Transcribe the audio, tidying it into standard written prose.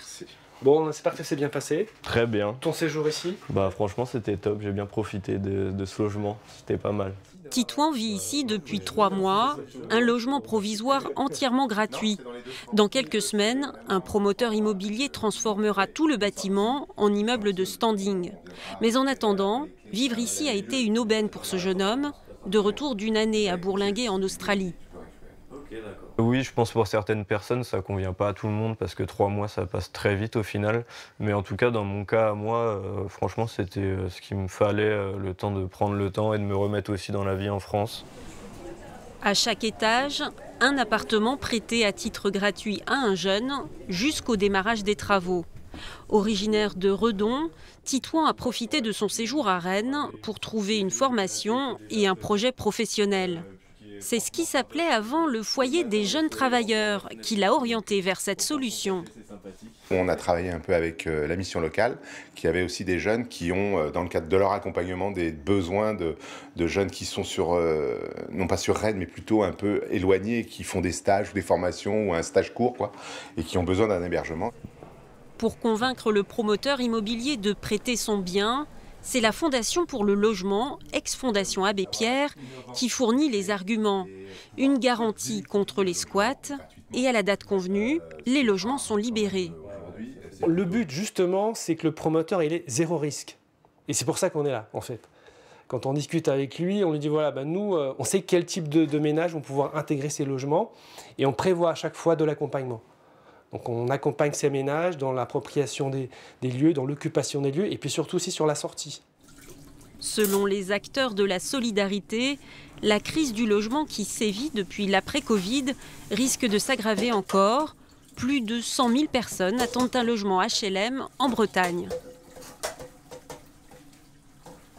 Merci. Bon, on espère que ça s'est bien passé. Très bien. Ton séjour ici? Bah franchement c'était top, j'ai bien profité de ce logement, c'était pas mal. Titouan vit ici depuis 3 mois, un logement provisoire entièrement gratuit. Dans quelques semaines, un promoteur immobilier transformera tout le bâtiment en immeuble de standing. Mais en attendant, vivre ici a été une aubaine pour ce jeune homme, de retour d'une année à bourlinguer en Australie. Oui, je pense pour certaines personnes ça convient pas à tout le monde parce que 3 mois ça passe très vite au final. Mais en tout cas dans mon cas à moi, franchement c'était ce qu'il me fallait, le temps de prendre le temps et de me remettre aussi dans la vie en France. À chaque étage, un appartement prêté à titre gratuit à un jeune jusqu'au démarrage des travaux. Originaire de Redon, Titouan a profité de son séjour à Rennes pour trouver une formation et un projet professionnel. C'est ce qui s'appelait avant le foyer des jeunes travailleurs qui l'a orienté vers cette solution. On a travaillé un peu avec la mission locale, qui avait aussi des jeunes qui ont, dans le cadre de leur accompagnement, des besoins de jeunes qui sont non pas sur Rennes, mais plutôt un peu éloignés, qui font des stages ou des formations ou un stage court, quoi, et qui ont besoin d'un hébergement. Pour convaincre le promoteur immobilier de prêter son bien, c'est la Fondation pour le logement, ex-Fondation Abbé Pierre, qui fournit les arguments. Une garantie contre les squats et à la date convenue, les logements sont libérés. Le but justement, c'est que le promoteur il ait zéro risque. Et c'est pour ça qu'on est là en fait. Quand on discute avec lui, on lui dit voilà, nous on sait quel type de ménage vont pouvoir intégrer ces logements et on prévoit à chaque fois de l'accompagnement. Donc on accompagne ces ménages dans l'appropriation des lieux, dans l'occupation des lieux et puis surtout aussi sur la sortie. Selon les acteurs de la solidarité, la crise du logement qui sévit depuis l'après-Covid risque de s'aggraver encore. Plus de 100 000 personnes attendent un logement HLM en Bretagne.